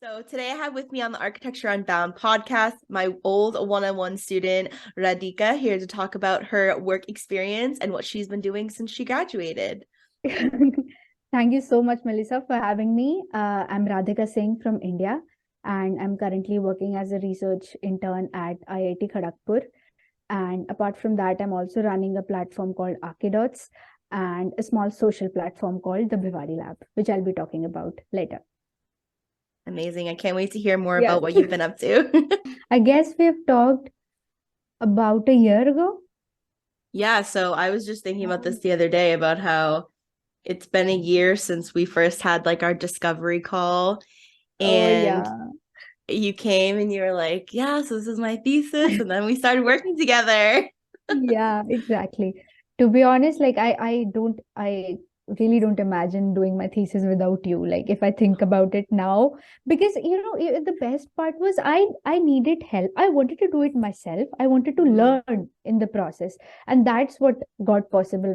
So today I have with me on the Architecture Unbound podcast my old one-on-one student, Radhika, here to talk about her work experience and what she's been doing since she graduated. Thank you so much, Melissa, for having me. I'm Radhika Singh from India, and I'm currently working as a research intern at IIT Kharagpur. And apart from that, I'm also running a platform called Archidots and a small social platform called the Bhiwadi Lab, which I'll be talking about later. Amazing. I can't wait to hear more Yeah. about what you've been up to. I guess we've talked about a year ago. Yeah, so I was just thinking about this the other day about how it's been a year since we first had like our discovery call, Oh, and yeah. you came and you were like, yeah, so this is my thesis, and then we started working together. Yeah, exactly. To be honest, like I really don't imagine doing my thesis without you. Like if I think about it now, because the best part was I needed help. I wanted to do it myself. I wanted to learn in the process, and that's what got possible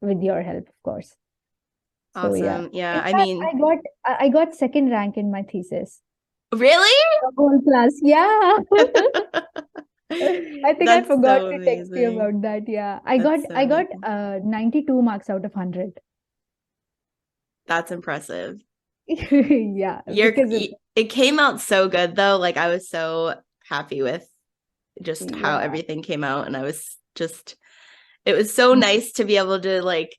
with your help, of course. So yeah. Awesome. Yeah, In I fact, mean, I got second rank in my thesis. really? The whole class. Yeah. I think I That's forgot so to text you amazing. about that. Yeah. I got That's so I got amazing. 92 marks out of 100. That's impressive. Yeah, because It came out so good though. Like I was so happy with just how yeah. everything came out, and I was just it was so nice to be able to like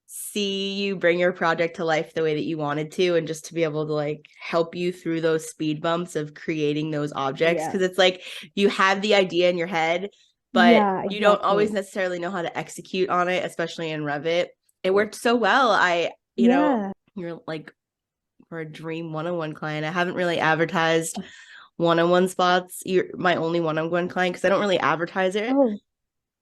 see you bring your project to life the way that you wanted to, and just to be able to like help you through those speed bumps of creating those objects, Yeah. because it's like you have the idea in your head, but Yeah, you don't always exactly. necessarily know how to execute on it, especially in Revit. It worked so well. Yeah. You're like for a dream one-on-one client. I haven't really advertised one-on-one spots. You're my only one-on-one client because I don't really advertise it. Oh,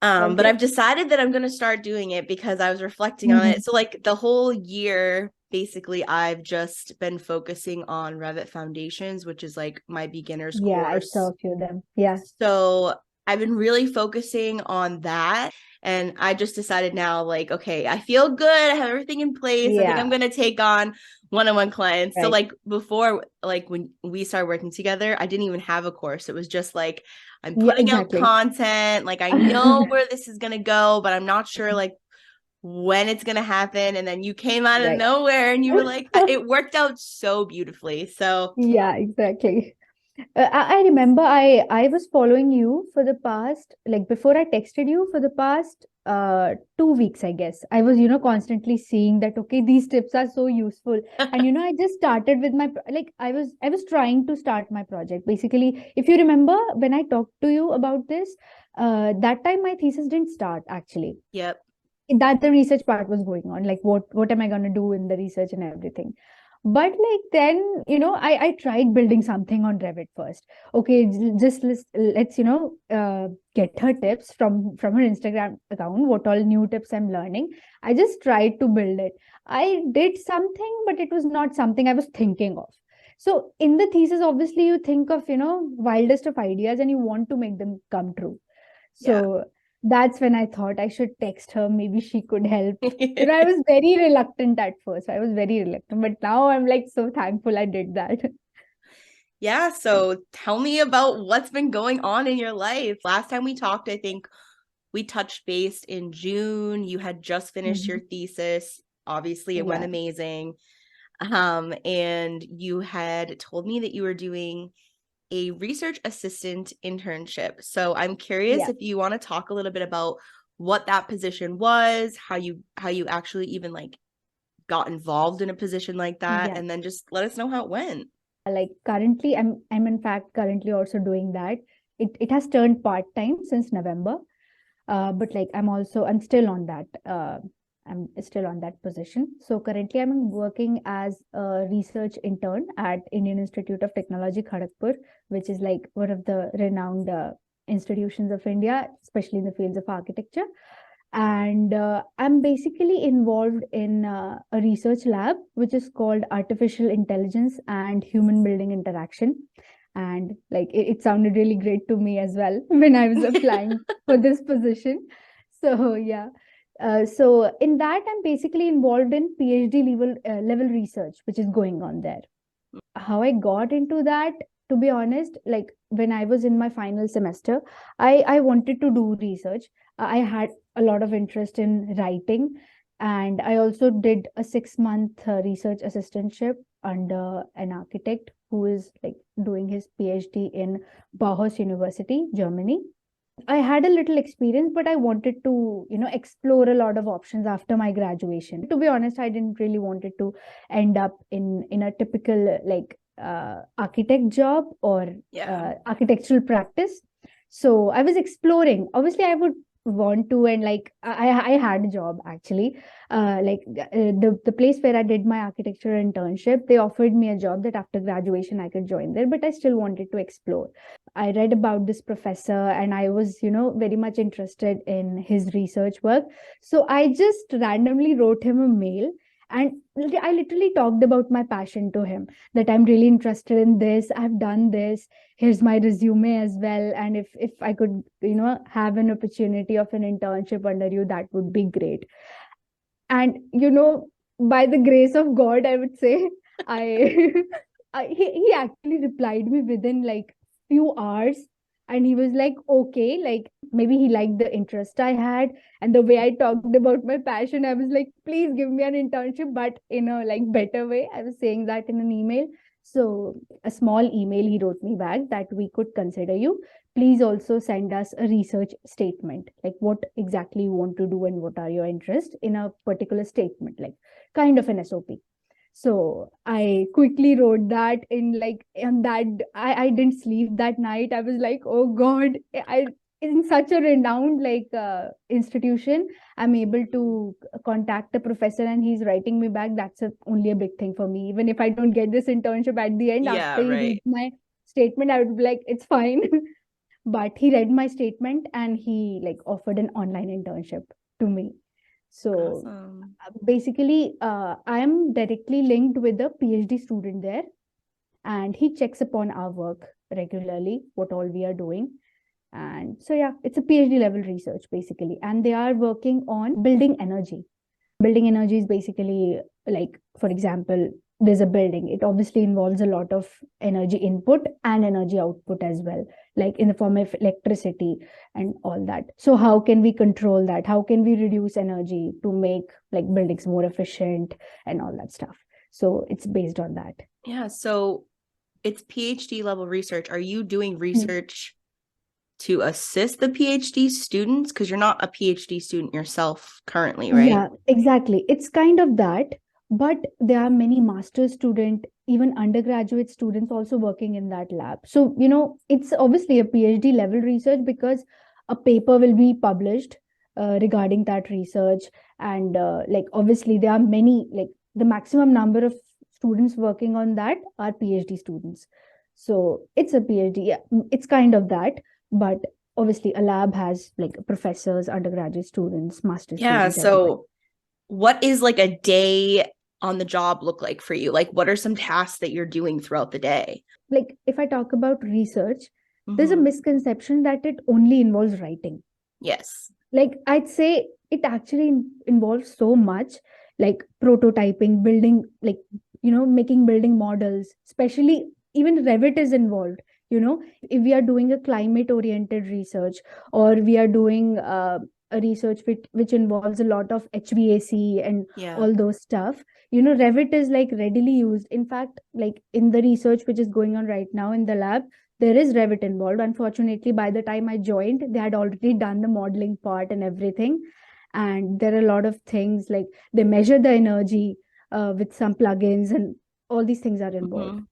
But okay. I've decided that I'm going to start doing it because I was reflecting on Mhm. it. So like the whole year, basically, I've just been focusing on Revit Foundations, which is like my beginner's Yeah, I saw course. a few of them. Yeah. So I've been really focusing on that. And I just decided now, like, okay, I feel good. I have everything in place. I think I'm Yeah, going to take on one-on-one clients. So right. like before, like when we started working together, I didn't even have a course. It was just like, I'm Yeah, putting out exactly. content. Like I know where this is going to go, but I'm not sure like when it's going to happen. And then you came out of Right. nowhere and you were like, it worked out so beautifully. So Yeah, exactly. I remember I was following you for the past, like before I texted you for the past 2 weeks, I guess. I was, constantly seeing that, okay, these tips are so useful. And I just started with I was trying to start my project. Basically, if you remember when I talked to you about this, that time my thesis didn't start actually. yep. That the research part was going on, like what am I going to do in the research and everything. But like then I tried building something on Revit first. Okay, just let's get her tips from her Instagram account, what all new tips I'm learning. I just tried to build it. I did something, but it was not something I was thinking of. So in the thesis, obviously you think of wildest of ideas and you want to make them come true. Yeah. So that's when I thought I should text her. Maybe she could help. I was very reluctant at first. I was very reluctant, but now I'm like so thankful I did that. Yeah, so tell me about what's been going on in your life. Last time we talked, I think we touched base in June. You had just finished your Mhm. thesis. Obviously, it went Yeah. amazing. And you had told me that you were doing a research assistant internship. So I'm curious Yeah. if you want to talk a little bit about what that position was, how you actually even like got involved in a position like that, Yeah. and then just let us know how it went. Like currently I'm in fact currently also doing that. It has turned part-time since November. But like I'm still on that. I'm still on that position. So currently I'm working as a research intern at Indian Institute of Technology, Kharagpur, which is like one of the renowned institutions of India, especially in the fields of architecture. And I'm basically involved in a research lab, which is called Artificial Intelligence and Human Building Interaction. And like it sounded really great to me as well when I was applying for this position. So yeah. So in that, I'm basically involved in PhD level research, which is going on there. how I got into that, to be honest, like when I was in my final semester, I wanted to do research. I had a lot of interest in writing, and I also did a 6 month research assistantship under an architect who is like doing his PhD in Bauhaus University, Germany. I had a little experience, but I wanted to, explore a lot of options after my graduation. To be honest, I didn't really wanted to end up in a typical like architect job or architectural practice. So I was exploring. Obviously, I would want to, and like I had a job actually. The place where I did my architecture internship, they offered me a job that after graduation I could join there, but I still wanted to explore. I read about this professor and I was, very much interested in his research work. So I just randomly wrote him a mail and I literally talked about my passion to him, that I'm really interested in this. I've done this. Here's my resume as well. And if I could, have an opportunity of an internship under you, that would be great. And, by the grace of God, I would say, I, he actually replied me within like few hours, and he was like, okay, like maybe he liked the interest I had and the way I talked about my passion. I was like, please give me an internship, but in a like better way. I was saying that in an email. So a small email he wrote me back that we could consider you. Please also send us a research statement, like what exactly you want to do and what are your interests in a particular statement, like kind of an SOP. So I quickly wrote that in like, and that I didn't sleep that night. I was like, oh God, I in such a renowned like institution, I'm able to contact a professor and he's writing me back. That's only a big thing for me. Even if I don't get this internship at the end, Yeah, after he right. reads my statement, I would be like, it's fine. But he read my statement and he like offered an online internship to me. So Awesome. basically, I am directly linked with a PhD student there, and he checks upon our work regularly, what all we are doing. And so, yeah, it's a PhD level research basically, and they are working on building energy. Building energy is basically like, for example, there's a building. It obviously involves a lot of energy input and energy output as well, like in the form of electricity and all that. So how can we control that? How can we reduce energy to make like buildings more efficient and all that stuff? So it's based on that. Yeah. So it's PhD level research. Are you doing research to assist the PhD students? Because you're not a PhD student yourself currently, right? Yeah, exactly. It's kind of that, but there are many master's student, even undergraduate students also working in that lab. So, it's obviously a PhD level research because a paper will be published regarding that research. And like, obviously, there are many, like the maximum number of students working on that are PhD students. So it's a PhD. Yeah, it's kind of that, but obviously a lab has like professors, undergraduate students, master's Yeah. students, everybody. So what is like a day on the job look like for you? Like, what are some tasks that you're doing throughout the day? Like if I talk about research, there's a Mhm. misconception that it only involves writing. Yes. Like I'd say it actually involves so much, like prototyping, building, like, making building models, especially even Revit is involved. If we are doing a climate oriented research, or we are doing a research which involves a lot of HVAC and Yeah. all those stuff, Revit is like readily used. In fact, like in the research which is going on right now in the lab, there is Revit involved. Unfortunately, by the time I joined, they had already done the modeling part and everything. And there are a lot of things like they measure the energy with some plugins, and all these things are involved. Mhm.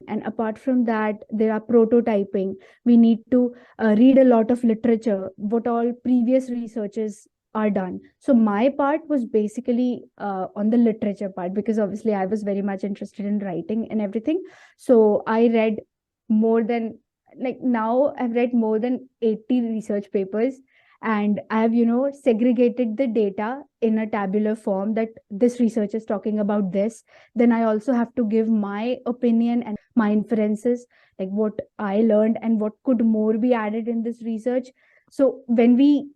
And apart from that, there are prototyping. We need to read a lot of literature, what all previous researches are done. So my part was basically on the literature part, because obviously I was very much interested in writing and everything. So I read more than, like now I've read more than 80 research papers, and I've segregated the data in a tabular form, that this research is talking about this. Then I also have to give my opinion and my inferences, like what I learned and what could more be added in this research. So when we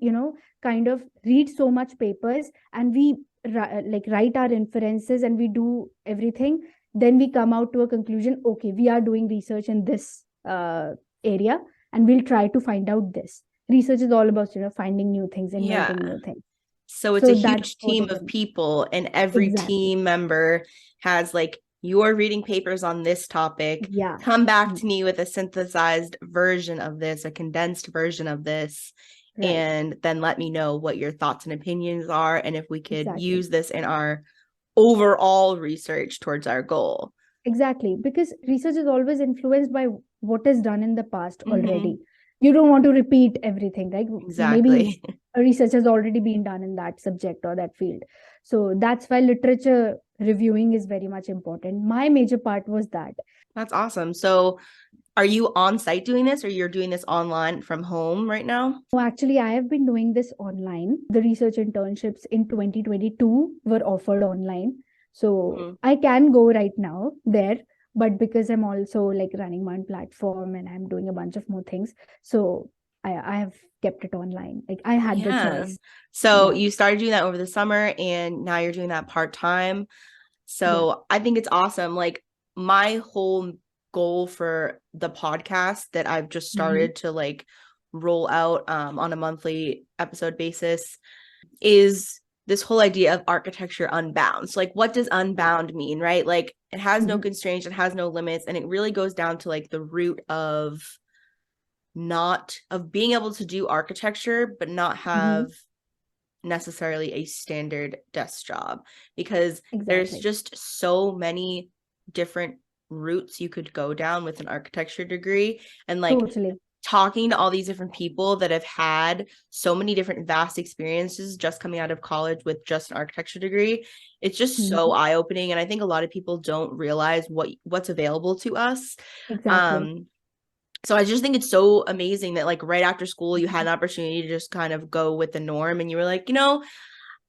kind of read so much papers and we like write our inferences and we do everything, then we come out to a conclusion, okay, we are doing research in this area, and we'll try to find out this. Research is all about, finding new things, inventing new things. So it's a that's huge what team it of is. people, and every Exactly. team member has like, you're reading papers on this topic. Yeah. Come back to me with a synthesized version of this, a condensed version of this, Right. and then let me know what your thoughts and opinions are, and if we could Exactly. use this in our overall research towards our goal. Exactly, because research is always influenced by what is done in the past already. You don't want to repeat everything, right? Exactly. Maybe research has already been done in that subject or that field. So that's why literature reviewing is very much important. My major part was that. That's awesome. So are you on site doing this, or you're doing this online from home right now? No, actually, I have been doing this online. The research internships in 2022 were offered online. So I can go right now there, but because I'm also like running my own platform and I'm doing a bunch of more things, so I have kept it online. Like I had the choice. So you started doing that over the summer, and now you're doing that part-time. So I think it's awesome. Like my whole goal for the podcast that I've just started to like roll out on a monthly episode basis is this whole idea of architecture unbound. So like, what does unbound mean, right? Like it has no constraints, it has no limits, and it really goes down to like the root of being able to do architecture but not have necessarily a standard desk job, because there's just so many different routes you could go down with an architecture degree, and like talking to all these different people that have had so many different vast experiences just coming out of college with just an architecture degree, it's just so eye-opening. And I think a lot of people don't realize what's available to us. So I just think it's so amazing that like right after school you had an opportunity to just kind of go with the norm, and you were like,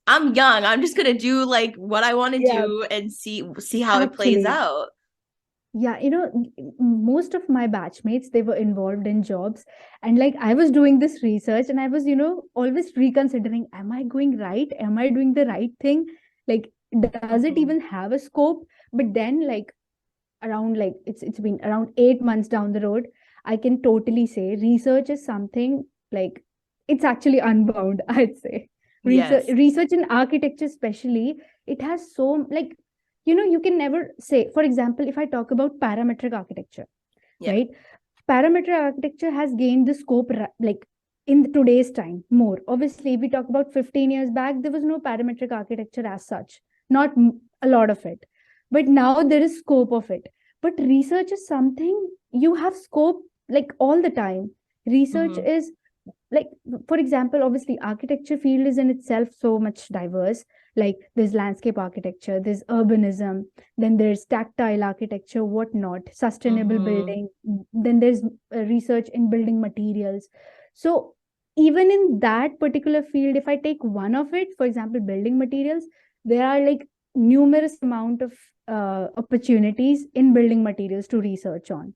I'm young, I'm just gonna do like what I want to do and see how it plays out. Yeah, most of my batchmates, they were involved in jobs, and like I was doing this research and I was, always reconsidering, am I going right? Am I doing the right thing? Like, does it even have a scope? But then like around like it's been around 8 months down the road, I can totally say research is something like it's actually unbound, I'd say. Research in architecture especially, it has so like, you can never say, for example, if I talk about parametric architecture, right? Parametric architecture has gained the scope like in today's time more. Obviously, if we talk about 15 years back, there was no parametric architecture as such, not a lot of it. But now there is scope of it. But research is something you have scope like all the time. Research is like, for example, obviously architecture field is in itself so much diverse. Like there's landscape architecture, there's urbanism, then there's tactile architecture, whatnot, sustainable building, then there's research in building materials. So even in that particular field, if I take one of it, for example, building materials, there are like numerous amount of opportunities in building materials to research on.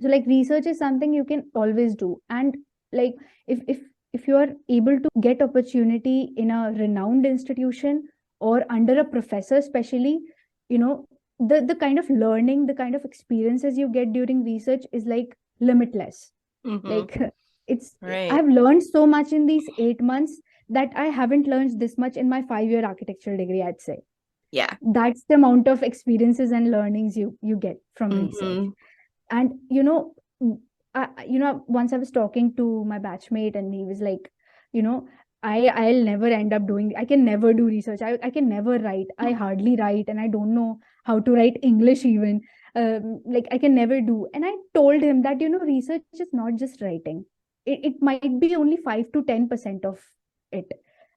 So like research is something you can always do. And like if you are able to get opportunity in a renowned institution or under a professor especially, the kind of learning, the kind of experiences you get during research is like limitless. Like I've learned so much in these 8 months that I haven't learned this much in my 5-year architecture degree, I'd say. That's the amount of experiences and learnings you get from research. And once I was talking to my batchmate, and he was like, I'll never end up doing, I can never do research. I can never write. I hardly write, and I don't know how to write English even. Like I can never do. And I told him that, research is not just writing. It might be only 5 to 10% of it.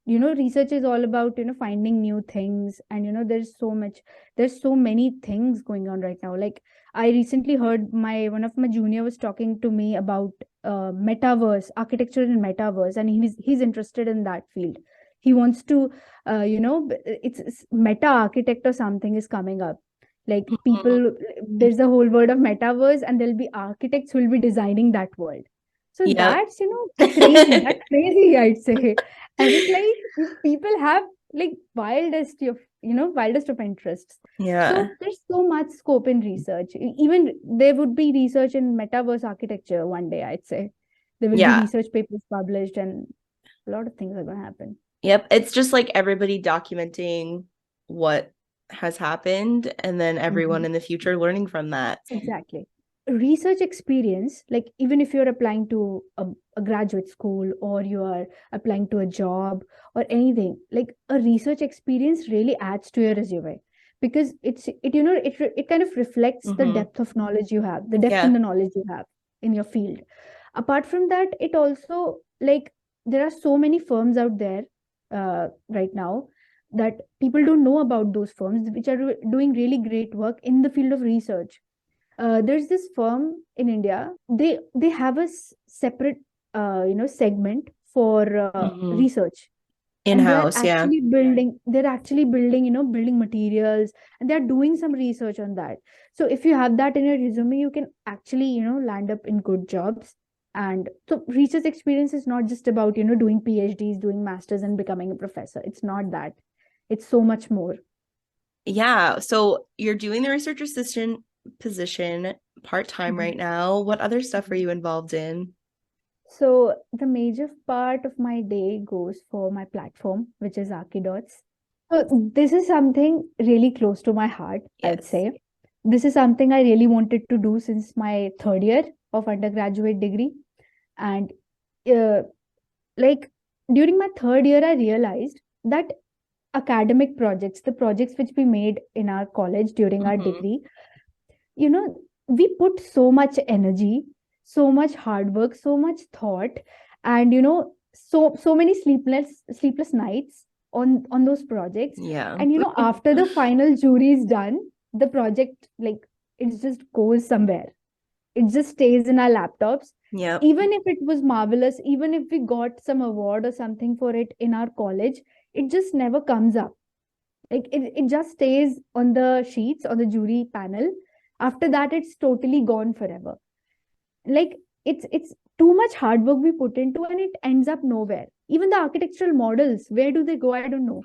Research is all about, finding new things. And, there's so many things going on right now. Like I recently heard one of my junior was talking to me about metaverse, architecture in metaverse, and he's interested in that field. He wants to, it's meta architect or something is coming up. Like people, there's a whole world of metaverse, and there'll be architects who will be designing that world. So that's, crazy. That's crazy, I'd say. I was like, people have like wildest of interests. Yeah. So there's so much scope in research. Even there would be research in metaverse architecture one day, I'd say. There will be Yeah. research papers published and a lot of things are going to happen. Yep. It's just like everybody documenting what has happened and then everyone in the future learning from that. Exactly. Research experience, like even if you're applying to a graduate school or you are applying to a job or anything, like a research experience really adds to your resume because it kind of reflects the depth of knowledge you have, the depth in the knowledge you have in your field. Apart from that, it also, like, there are so many firms out there right now that people don't know about, those firms which are doing really great work in the field of research. There's this firm in India. They have a separate segment for research, and In-house, yeah. they're actually building building materials, and they're doing some research on that. So if you have that in your resume, you can actually land up in good jobs. And so research experience is not just about doing PhDs, doing masters, and becoming a professor. It's not that. It's so much more. Yeah. So you're doing the research assistant position part-time right now. What other stuff are you involved in? So the major part of my day goes for my platform, which is Archidots. So this is something really close to my heart, I'd Yes. say. This is something I really wanted to do since my third year of undergraduate degree. And like during my third year, I realized that academic projects, the projects which we made in our college during our degree, we put so much energy, so much hard work, so much thought, and so many sleepless nights on those projects. Yeah. And after the final jury is done, the project, like, it just goes somewhere. It just stays in our laptops. Yeah. Even if it was marvelous, even if we got some award or something for it in our college, it just never comes up. Like it just stays on the sheets, on the jury panel. After that, it's totally gone forever. Like it's too much hard work we put into, and it ends up nowhere. Even the architectural models, where do they go? I don't know.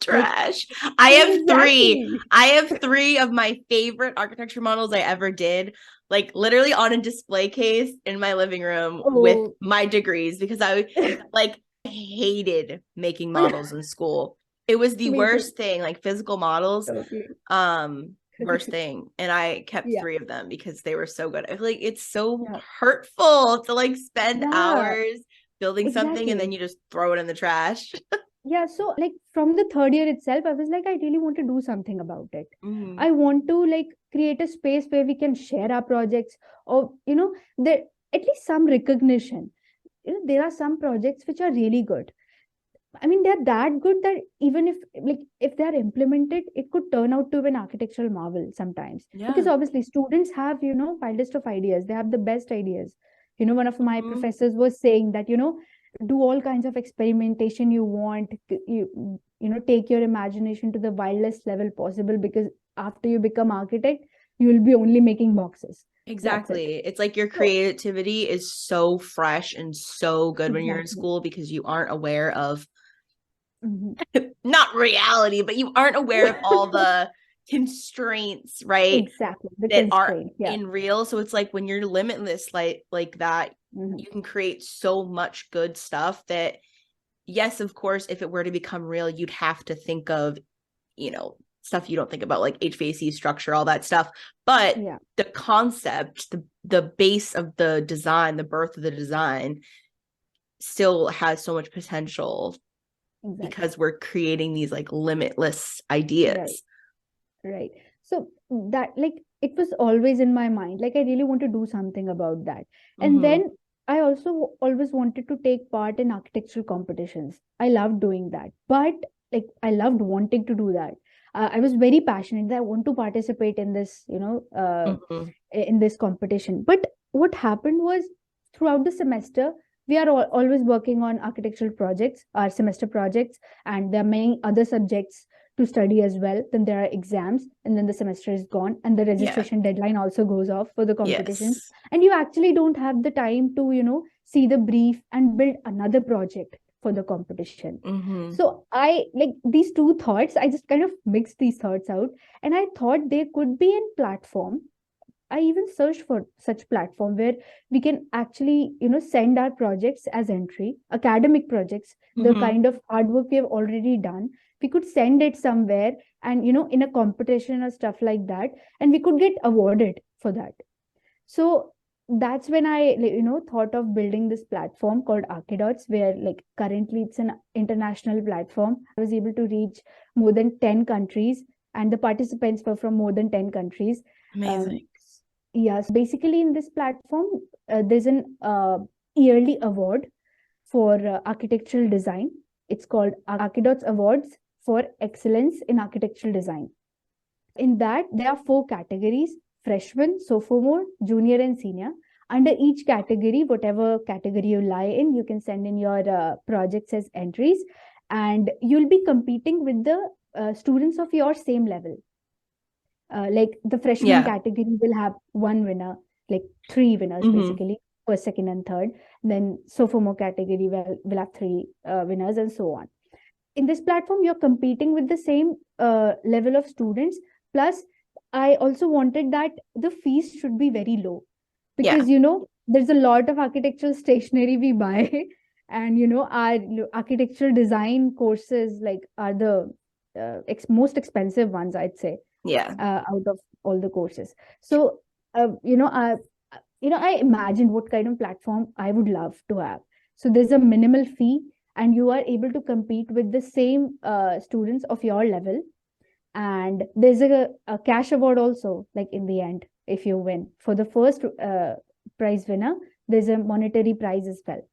Trash. I have three. Exactly. I have three of my favorite architecture models I ever did, like literally on a display case in my living room with my degrees, because I like hated making models in school. It was the worst thing, like physical models. Worst thing. And I kept three of them because they were so good. I feel like it's so hurtful to like spend hours building something and then you just throw it in the trash. Yeah, so like from the third year itself, I was like, I really want to do something about it. I want to like create a space where we can share our projects, or there at least some recognition. There are some projects which are really good. I mean, they're that good that even if they're implemented, it could turn out to be an architectural marvel sometimes. Because obviously students have, wildest of ideas. They have the best ideas. One of my professors was saying that, do all kinds of experimentation you want. Take your imagination to the wildest level possible, because after you become architect, you will be only making boxes. Exactly. It's like your creativity is so fresh and so good when you're in school, because you aren't aware of not reality, but you aren't aware of all the constraints, right? Exactly. That are in real. So it's like when you're limitless like that, you can create so much good stuff that, yes, of course, if it were to become real, you'd have to think of, stuff you don't think about, like HVAC structure, all that stuff. But the concept, the base of the design, the birth of the design still has so much potential because we're creating these like limitless ideas. Right. So that, like, it was always in my mind. Like, I really want to do something about that. And then I also always wanted to take part in architectural competitions. I loved doing that. But like, I loved wanting to do that. I was very passionate that I want to participate in this, in this competition. But what happened was, throughout the semester, we are always working on architectural projects, our semester projects, and there are many other subjects to study as well. Then there are exams, and then the semester is gone, and the registration deadline also goes off for the competition. And you actually don't have the time to, see the brief and build another project for the competition. Mm-hmm. So I like these two thoughts. I just kind of mixed these thoughts out, and I thought there could be a platform. I even searched for such platform where we can actually, send our projects as entry, academic projects, the Mm-hmm. kind of hard work we have already done. We could send it somewhere and, in a competition or stuff like that, and we could get awarded for that. So that's when I, thought of building this platform called Archidots, where like currently it's an international platform. I was able to reach more than 10 countries, and the participants were from more than 10 countries. Amazing. Yes, basically in this platform, there's an yearly award for architectural design. It's called Archidots Awards for Excellence in Architectural Design. In that, there are 4 categories: freshman, sophomore, junior, and senior. Under each category, whatever category you lie in, you can send in your projects as entries, and you'll be competing with the students of your same level. Like the freshman category will have 1 winner, like 3 winners basically, first, second, and third. Then sophomore category will have 3 winners, and so on. In this platform, you're competing with the same level of students. Plus, I also wanted that the fees should be very low, because there's a lot of architectural stationery we buy, and our architectural design courses like are the most expensive ones, I'd say, out of all the courses. So I imagined what kind of platform I would love to have. So there's a minimal fee, and you are able to compete with the same students of your level. And there's a cash award also, like in the end, if you win. For the first prize winner, there's a monetary prize as well.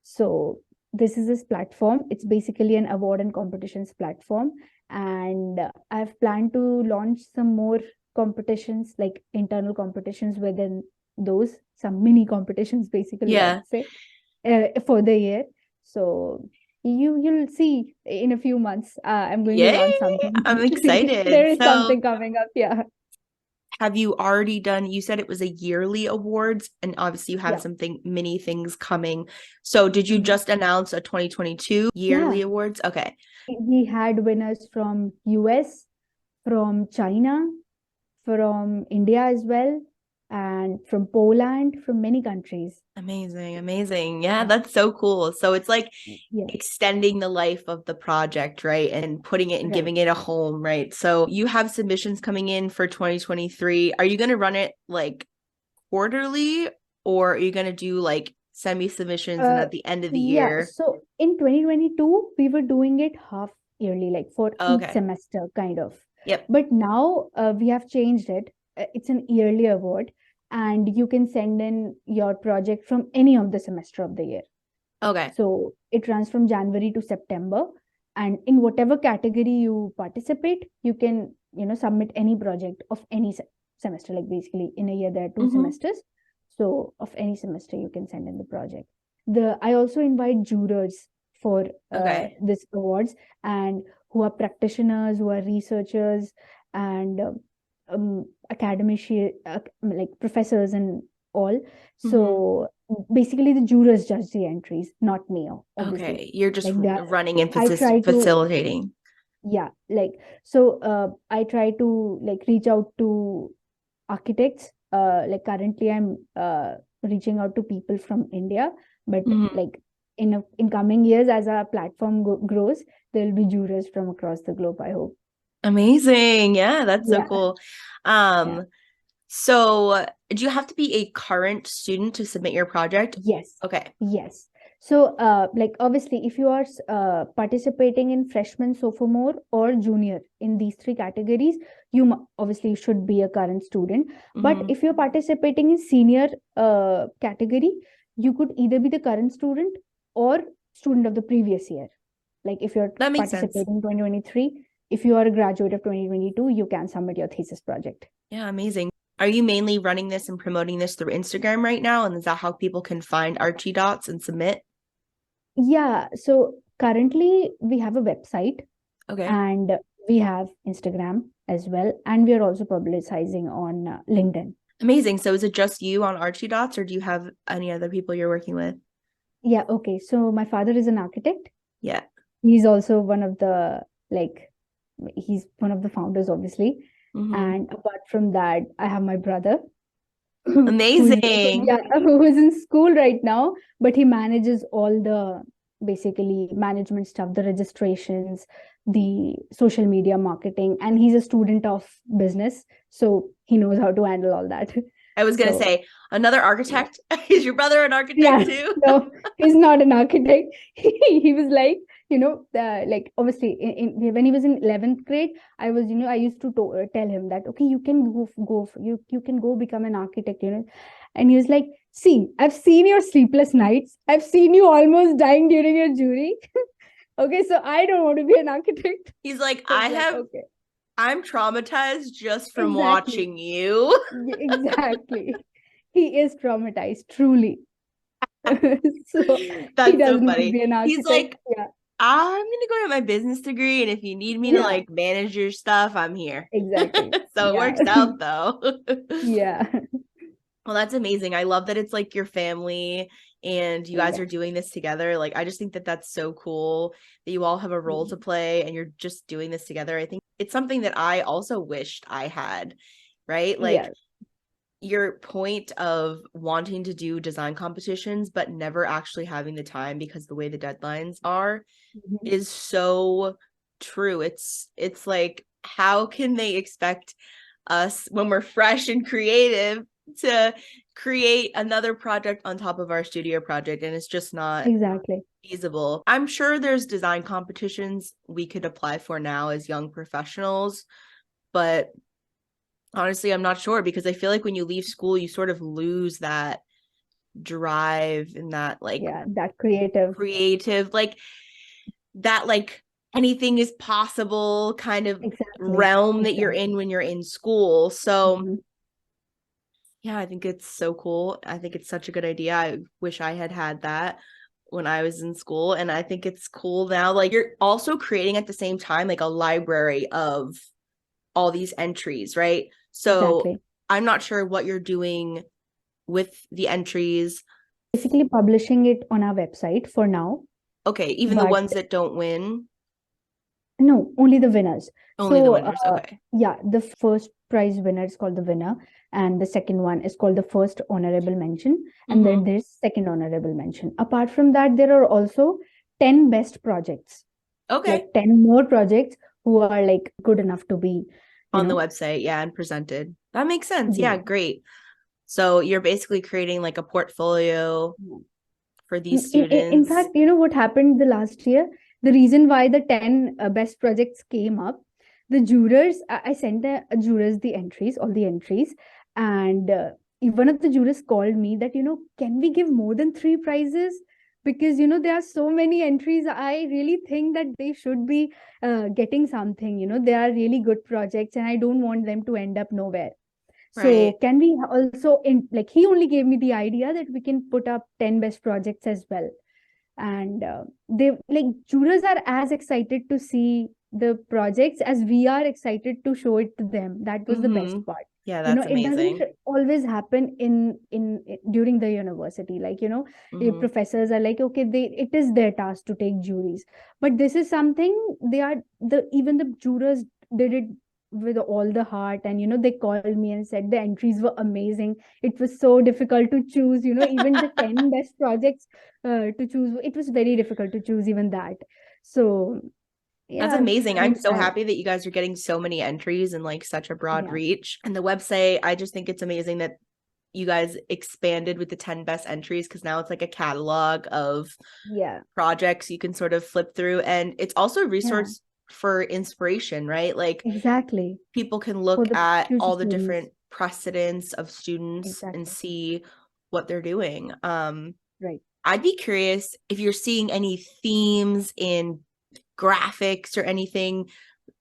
So this platform. It's basically an award and competitions platform. And I've planned to launch some more competitions, like internal competitions within those, some mini competitions, basically, I'd say, for the year. So you'll see in a few months. I'm going to launch something. I'm excited. There is something coming up. Yeah. Have you already done, you said it was a yearly awards, and obviously you have many things coming. So did you just announce a 2022 yearly awards? Okay. We had winners from US, from China, from India as well, and from Poland, from many countries. Amazing. Yeah, that's so cool. So it's like extending the life of the project, right? And putting it and giving it a home, right? So you have submissions coming in for 2023. Are you going to run it like quarterly, or are you going to do like semi-submissions and at the end of the year? Yeah, so in 2022, we were doing it half yearly, like for each semester, kind of. Yep. But now we have changed it. It's an yearly award, and you can send in your project from any of the semester of the year. Okay. So it runs from January to September, and in whatever category you participate, you can, submit any project of any semester. Like basically in a year, there are 2 semesters. So of any semester, you can send in the project. I also invite jurors for this awards, and who are practitioners, who are researchers, and academicians, like professors and all. So basically, the jurors judge the entries, not me. Obviously. Okay, you're just like running and facilitating. I try to like reach out to architects. Like currently, I'm reaching out to people from India, but like in coming years, as our platform grows, there will be jurors from across the globe, I hope. Amazing. Yeah, that's so cool. So do you have to be a current student to submit your project? Yes. Okay. Yes. So like obviously, if you are participating in freshman, sophomore, or junior in these 3 categories, you obviously should be a current student. But if you're participating in senior category, you could either be the current student or student of the previous year. Like if you're participating in 2023, if you are a graduate of 2022, you can submit your thesis project. Yeah, amazing. Are you mainly running this and promoting this through Instagram right now? And is that how people can find Archidots and submit? Yeah. So currently we have a website. Okay. And we have Instagram as well. And we are also publicizing on LinkedIn. Amazing. So is it just you on Archidots, or do you have any other people you're working with? Yeah, okay. So my father is an architect. Yeah. He's also one of the like he's one of the founders, obviously. Mm-hmm. And apart from that, I have my brother Amazing. who is in school right now, but he manages all the basically management stuff, the registrations, the social media marketing, and he's a student of business, so he knows how to handle all that. I was gonna So say another architect. Is your brother an architect yeah, too? no, he's not an architect. He was like, like obviously when he was in 11th grade, I was, I used to tell him that, okay, you can you can go become an architect, and he was like, see, I've seen your sleepless nights. I've seen you almost dying during your jury. Okay, so I don't want to be an architect. He's like, So I was like, okay, I'm traumatized just from exactly. watching you. Exactly. He is traumatized, truly. So he That's so doesn't want to funny. be an He's architect. like, Yeah, I'm gonna go get my business degree, and if you need me to yeah, like manage your stuff, I'm here. exactly. So it Yeah, works out though. yeah, Well, that's amazing. I love that it's like your family and you guys yeah, are doing this together. Like, I just think that that's so cool that you all have a role to play and you're just doing this together. I think it's something that I also wished I had, right? yeah, Like, your point of wanting to do design competitions, but never actually having the time because the way the deadlines are mhm, is so true. It's like, how can they expect us when we're fresh and creative to create another project on top of our studio project, and it's just not exactly. feasible. I'm sure there's design competitions we could apply for now as young professionals, but honestly I'm not sure, because I feel like when you leave school you sort of lose that drive and that like Yeah, that creative. creative, like that like anything is possible kind of Exactly, realm that you're in exactly. when you're in school. So Mhm. yeah, I think it's so cool. I think it's such a good idea. I wish I had had that when I was in school. And I think it's cool now. Like, you're also creating at the same time, like a library of all these entries, right? So Exactly. I'm not sure what you're doing with the entries. Basically, publishing it on our website for now, Okay, even the but ones that don't win, no, only the winners. only the So, winners. Okay. yeah, the first prize winner is called the winner, and the second one is called the first honorable mention, and then Mm-hmm. there's second honorable mention. Apart from that, there are also 10 best projects, Okay. like 10 more projects who are like good enough to be, you On the know, website, yeah, and presented. That makes sense. Yeah, yeah. great. So you're basically creating like a portfolio for these In students. fact, you know what happened the last year? The reason why the 10 best projects came up, the jurors, I sent the jurors the entries, all the entries, and one of the jurors called me that, can we give more than three prizes? Because, there are so many entries. I really think that they should be getting something, they are really good projects, and I don't want them to end up nowhere. So Right. can we also like he only gave me the idea that we can put up 10 best projects as well. And they like jurors are as excited to see the projects as we are excited to show it to them. That was the best Mm-hmm. part. Yeah, that's It doesn't amazing. always happen in during the university. Like, your Mm-hmm. professors are like, okay, it is their task to take juries. But this is something they are the even the jurors did it with all the heart, and they called me and said the entries were amazing. It was so difficult to choose, even the 10 best projects to choose. It was very difficult to choose even that. So That's yeah, amazing. I I'm mean, so happy that you guys are getting so many entries and like such a broad yeah, reach. And the website, I just think it's amazing that you guys expanded with the 10 best entries, because now it's like a catalog of yeah, projects you can sort of flip through. And it's also a yeah, resource for inspiration, right? Like, exactly, people can for look the at future all the students. different precedents of students and Exactly, see what they're doing. right. I'd be curious if you're seeing any themes in graphics or anything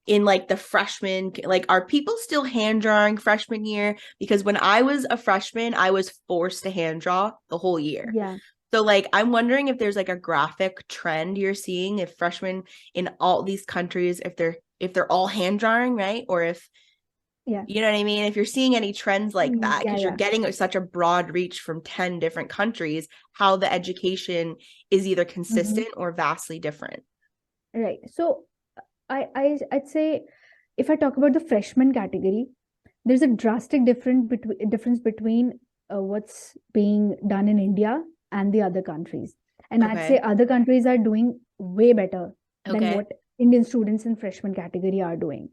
in like the freshman, like, are people still hand drawing freshman year? Because when I was a freshman I was forced to hand draw the whole year. Yeah. So like, I'm wondering if there's like a graphic trend you're seeing, if freshmen in all these countries, if they're all hand drawing, right? Or if Yeah. You know what I mean? If you're seeing any trends like that, because Yeah. you're getting such a broad reach from 10 different countries, how the education is either consistent or vastly different. Right. So I'd say if I talk about the freshman category, there's a drastic difference between what's being done in India and the other countries. And I'd say Okay. other countries are doing way better than Okay. what Indian students in freshman category are doing.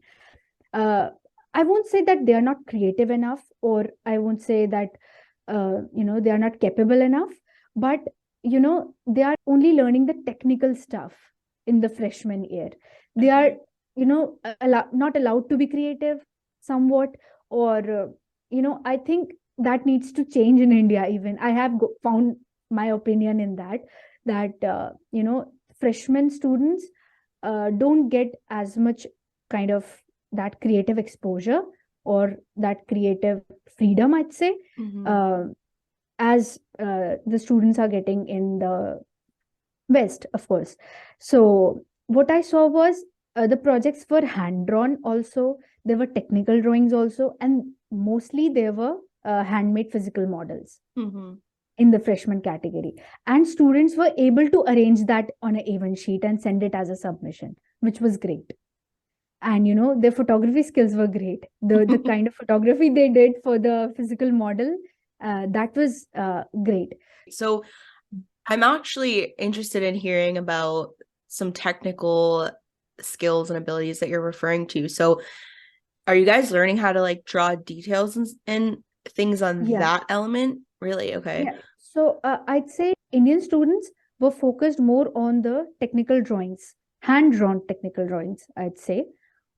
Uh, I won't say that they are not creative enough, or I won't say that they are not capable enough, but they are only learning the technical stuff in the freshman year. They are not allowed to be creative somewhat, or I think that needs to change in India. Even I have found my opinion in that freshman students don't get as much kind of that creative exposure or that creative freedom, I'd say, uh, as the students are getting in the West, of course. So what I saw was the projects were hand drawn also. There were technical drawings also, and mostly there were handmade physical models Mm-hmm. in the freshman category. And students were able to arrange that on an A1 sheet and send it as a submission, which was great. And their photography skills were great. The kind of photography they did for the physical model, that was great. So I'm actually interested in hearing about some technical skills and abilities that you're referring to. So are you guys learning how to like draw details and things on Yeah. that element? Really? Okay. Yeah. So I'd say Indian students were focused more on the technical drawings, hand drawn technical drawings, I'd say,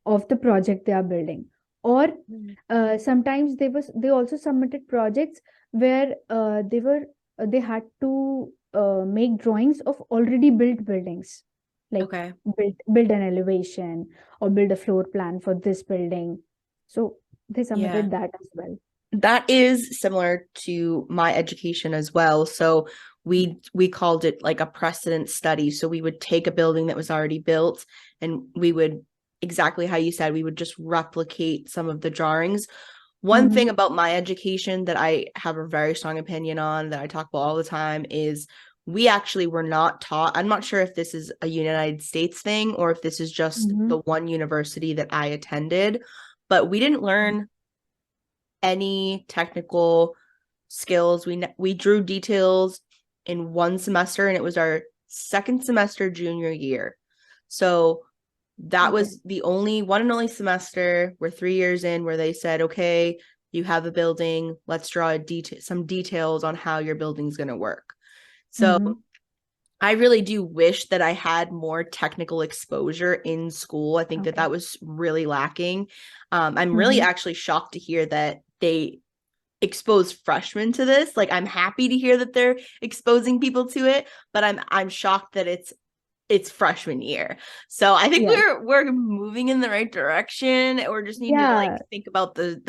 of the project they are building. Or sometimes they also submitted projects where they had to make drawings of already built buildings, like Okay. build an elevation or build a floor plan for this building. So they submitted that as well. That is similar to my education as well. So we called it like a precedent study. So we would take a building that was already built and we would, exactly how you said, we would just replicate some of the drawings. One thing about my education that I have a very strong opinion on, that I talk about all the time, is we actually were not taught. I'm not sure if this is a United States thing or if this is just the one university that I attended, but we didn't learn any technical skills. We drew details in one semester, and it was our second semester junior year. So that was the only one and only semester. We're 3 years in, where they said, okay, you have a building, let's draw some details on how your building's going to work. So I really do wish that I had more technical exposure in school. I think that was really lacking. I'm really actually shocked to hear that they expose freshmen to this. Like, I'm happy to hear that they're exposing people to it, but I'm shocked that it's freshman year. So I think we're moving in the right direction. We're just need to like think about the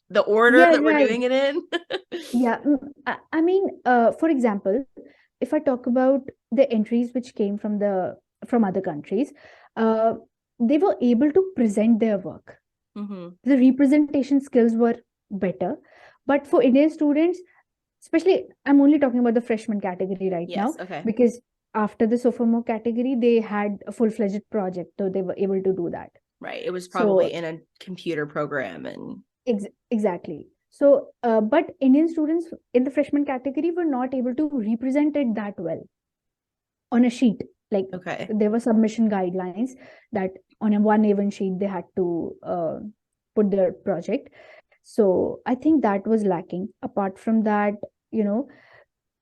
the order that we're doing it in. I mean, for example, if I talk about the entries which came from other countries, they were able to present their work. The representation skills were better. But for Indian students, especially, I'm only talking about the freshman category right now, because after the sophomore category, they had a full-fledged project, so they were able to do that. Right. It was probably in a computer program and exactly. So, but Indian students in the freshman category were not able to represent it that well on a sheet. Like, there were submission guidelines that on a one A1 sheet they had to put their project. So I think that was lacking. Apart from that, there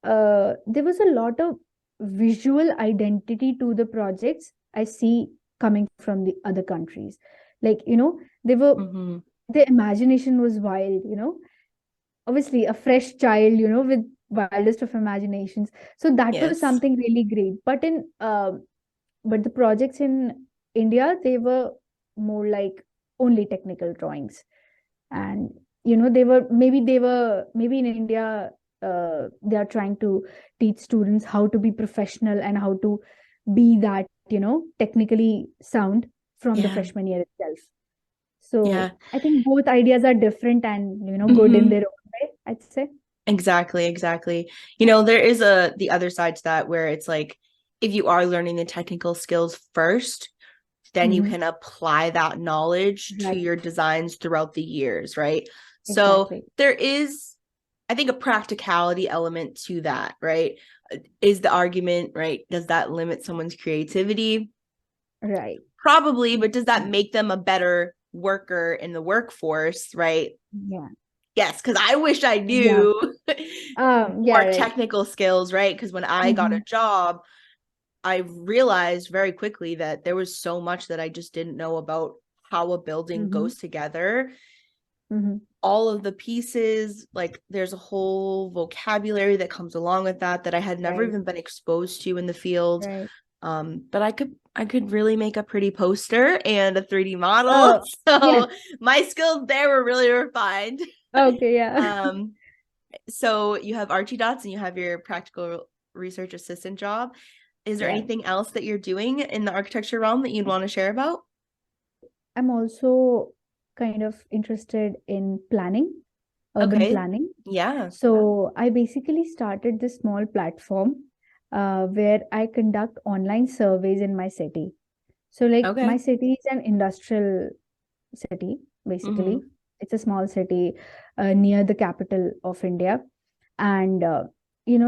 was a lot of visual identity to the projects I see coming from the other countries. Like, they were the imagination was wild, obviously a fresh child, with wildest of imaginations. So that was something really great. But but the projects in India, they were more like only technical drawings. And they were maybe in India, they are trying to teach students how to be professional and how to be that technically sound from the freshman year itself. So I think both ideas are different and, good in their own way, I'd say. Exactly. There is the other side to that where it's like, if you are learning the technical skills first, then you can apply that knowledge to your designs throughout the years, right? So there is, I think, a practicality element to that, right? Is the argument, right? Does that limit someone's creativity? Right. Probably, but does that make them a better worker in the workforce, right? Yeah. Yes, because I wish I knew more technical skills, right? Because when I got a job, I realized very quickly that there was so much that I just didn't know about how a building goes together. All of the pieces, like there's a whole vocabulary that comes along with that I had never even been exposed to in the field. But I could really make a pretty poster and a 3D model. My skills there were really refined. Okay, yeah. So you have Archidots and you have your practical research assistant job. Is there anything else that you're doing in the architecture realm that you'd want to share about? I'm also kind of interested in planning, urban planning. Yeah. So I basically started this small platform where I conduct online surveys in my city. So like my city is an industrial city, basically. It's a small city near the capital of India. And, in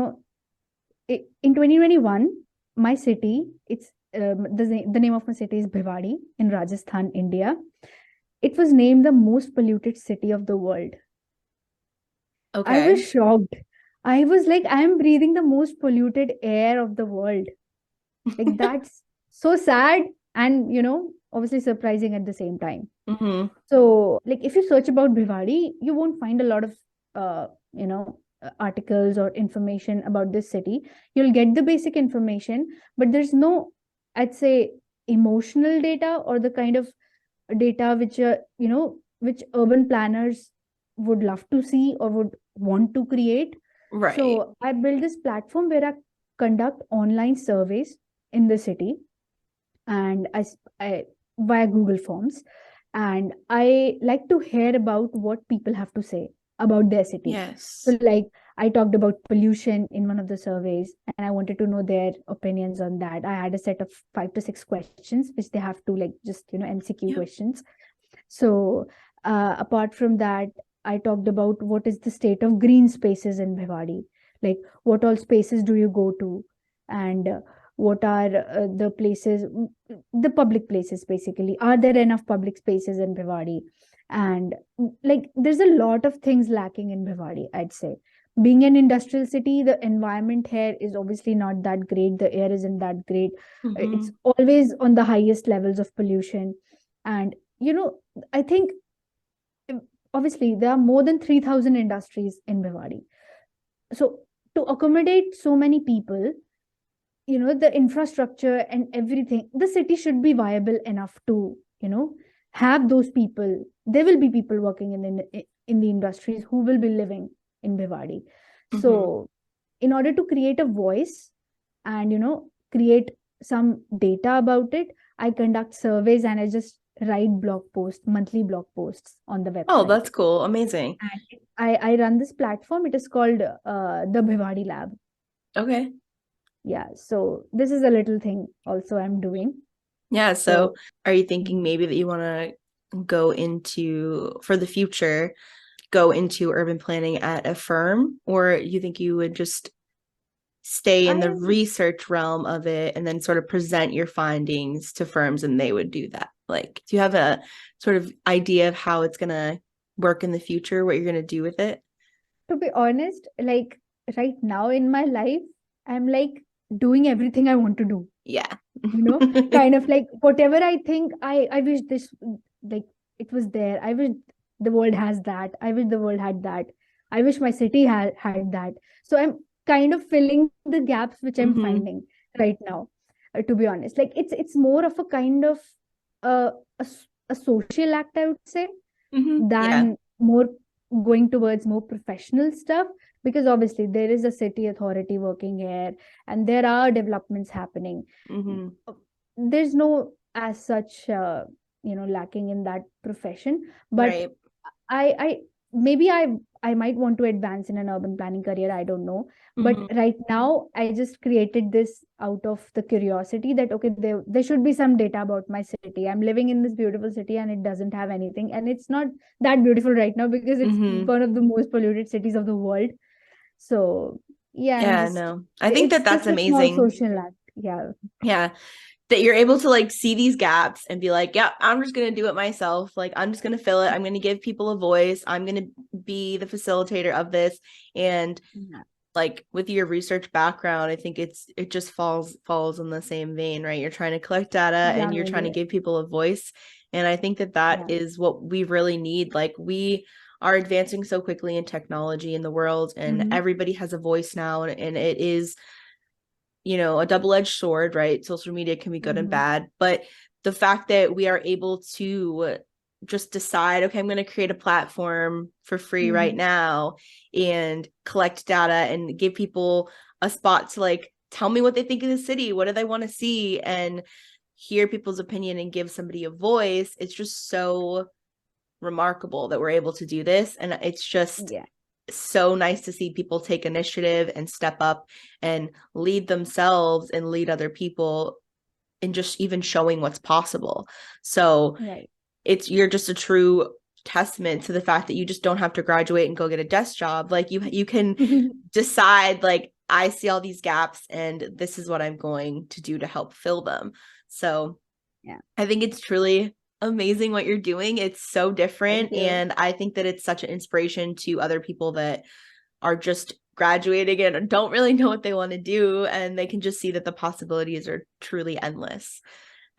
2021, my city, it's the name of my city is Bhiwadi in Rajasthan, India. It was named the most polluted city of the world. I was shocked. I was like, I'm breathing the most polluted air of the world. Like, that's so sad and, obviously surprising at the same time. So, like, if you search about Bhiwadi, you won't find a lot of, articles or information about this city. You'll get the basic information, but there's no, I'd say, emotional data or the kind of data which, which urban planners would love to see or would want to create. Right. So I built this platform where I conduct online surveys in the city, and I via Google Forms, and I like to hear about what people have to say about their city. Yes. So like I talked about pollution in one of the surveys, and I wanted to know their opinions on that. I had a set of 5 to 6 questions which they have to like just MCQ questions. So apart from that, I talked about what is the state of green spaces in Bhiwadi, like what all spaces do you go to, and what are the places, the public places basically. Are there enough public spaces in Bhiwadi? And like there's a lot of things lacking in Bhiwadi, I'd say. Being an industrial city, the environment here is obviously not that great. The air isn't that great. It's always on the highest levels of pollution. And, I think obviously there are more than 3,000 industries in Bhiwadi. So to accommodate so many people, the infrastructure and everything, the city should be viable enough to, have those people. There will be people working in the industries who will be living in Bhiwadi. So in order to create a voice and, create some data about it, I conduct surveys and I just write monthly blog posts on the website. Oh, that's cool. Amazing. And I run this platform. It is called the Bhiwadi Lab. Okay. Yeah. So this is a little thing also I'm doing. Yeah. So are you thinking maybe that you want to go into, for the future, go into urban planning at a firm, or you think you would just stay in the research realm of it and then sort of present your findings to firms and they would do that? Like, do you have a sort of idea of how it's going to work in the future, what you're going to do with it? To be honest, like right now in my life, I'm like doing everything I want to do. Yeah. Kind of like whatever I think, I wish this, like it was there. I wish the world has that. I wish the world had that. I wish my city had that. So I'm kind of filling the gaps which I'm finding right now, to be honest. Like it's more of a kind of a social act, I would say, than more going towards more professional stuff, because obviously there is a city authority working here and there are developments happening. There's no as such lacking in that profession. But Right. I maybe I might want to advance in an urban planning career. I don't know. But Mhm. right now, I just created this out of the curiosity that, okay, there should be some data about my city. I'm living in this beautiful city and it doesn't have anything. And it's not that beautiful right now because it's Mhm. one of the most polluted cities of the world. So yeah, Yeah, no. I think it's that that's just a small amazing. social act. Yeah. Yeah. That you're able to like see these gaps and be like, yeah, I'm just going to do it myself. Like, I'm just going to fill it. I'm going to give people a voice. I'm going to be the facilitator of this. And Yeah. like with your research background, I think it just falls in the same vein, right? You're trying to collect data Yeah, and you're trying to maybe. give people a voice. And I think that Yeah. is what we really need. Like, we are advancing so quickly in technology in the world, and everybody has a voice now, and it is, a double-edged sword, right? Social media can be good and bad, but the fact that we are able to just decide, okay, I'm going to create a platform for free right now and collect data and give people a spot to like tell me what they think of the city, what do they want to see, and hear people's opinion and give somebody a voice. It's just so remarkable that we're able to do this, and it's just Yeah. so nice to see people take initiative and step up and lead themselves and lead other people and just even showing what's possible. So Right. you're just a true testament to the fact that you just don't have to graduate and go get a desk job. Like, you can decide, like, I see all these gaps and this is what I'm going to do to help fill them. So Yeah. I think it's truly amazing what you're doing. It's so different. Thank you. And I think that it's such an inspiration to other people that are just graduating and don't really know what they want to do. And they can just see that the possibilities are truly endless.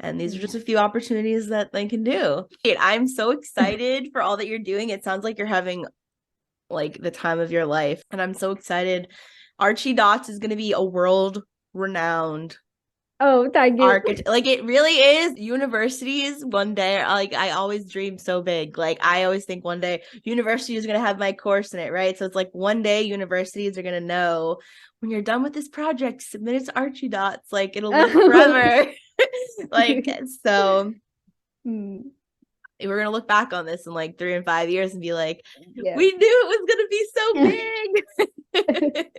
And these are just a few opportunities that they can do. I'm so excited for all that you're doing. It sounds like you're having like the time of your life. And I'm so excited. Archidots is going to be a world renowned Oh, thank you. like, it really is. Universities one day, like, I always dream so big. Like, I always think one day university is going to have my course in it, right? So it's like one day universities are going to know, when you're done with this project, submit it to Archidots. Like, it'll live forever. Like, so we're going to look back on this in like 3 and 5 years and be like, Yeah. we knew it was going to be so big.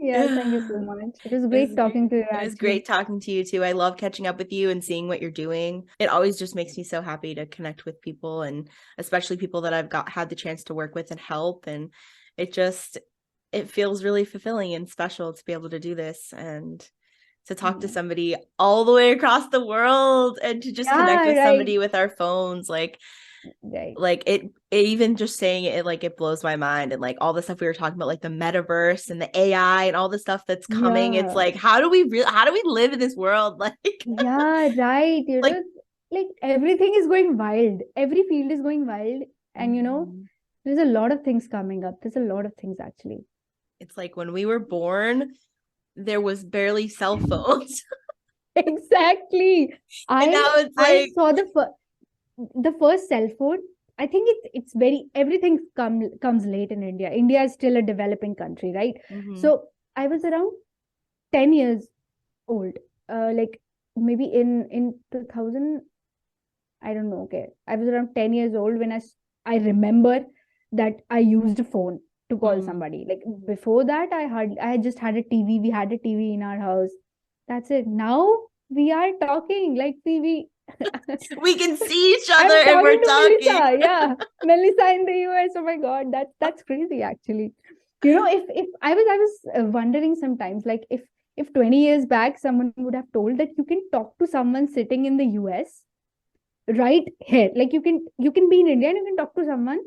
Yeah, thank you so much. It was great talking to you, It was actually. great talking to you too. I love catching up with you and seeing what you're doing. It always just makes me so happy to connect with people, and especially people that I've had the chance to work with and help. And it feels really fulfilling and special to be able to do this and to talk to somebody all the way across the world and to just connect with somebody with our phones. Like it even just saying it, like, it blows my mind. And like all the stuff we were talking about, like the metaverse and the AI and all the stuff that's coming. It's like, how do we live in this world? Like, Yeah, right. like, Like everything is going wild. Every field is going wild. And there's a lot of things coming up. There's a lot of things, actually. it's like when we were born, there was barely cell phones. Exactly. And now it's I like, saw the first cell phone. I think it's very, everything comes late in India. India is still a developing country, right? So I was around 10 years old, like maybe in 2000, I don't know. Okay, I was around 10 years old when I remember that I used a phone to call somebody. Like before that, I had just had a TV. We had a TV in our house. That's it. Now we are talking like we we can see each I'm other and we're talking to talking. Melissa. Yeah, Melissa in the US. Oh my God, that's crazy. Actually, if I was wondering sometimes, like if 20 years back someone would have told that you can talk to someone sitting in the US right here, like you can be in India and you can talk to someone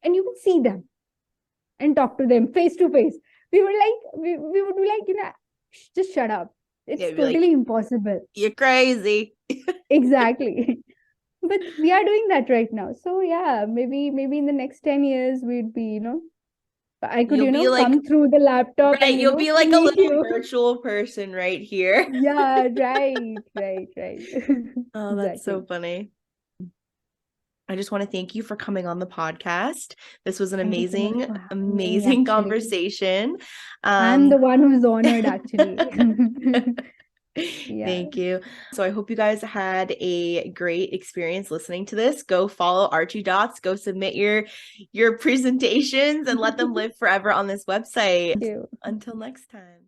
and you can see them and talk to them face to face. We would be like, just shut up. It's totally like, impossible. You're crazy. Exactly. But we are doing that right now. So yeah, maybe in the next 10 years we'd be, I could, You'll be like, come through the laptop right, and, you'll be like a meet little you. virtual person right here. Yeah, right. Oh, that's so Exactly. funny. I just want to thank you for coming on the podcast. This was an Thank you so much amazing, for having me, amazing actually. conversation. I'm the one who's honored, actually. Thank you. So I hope you guys had a great experience listening to this. Go follow Archidots, go submit your presentations and let them live forever on this website. Thank you. Until next time.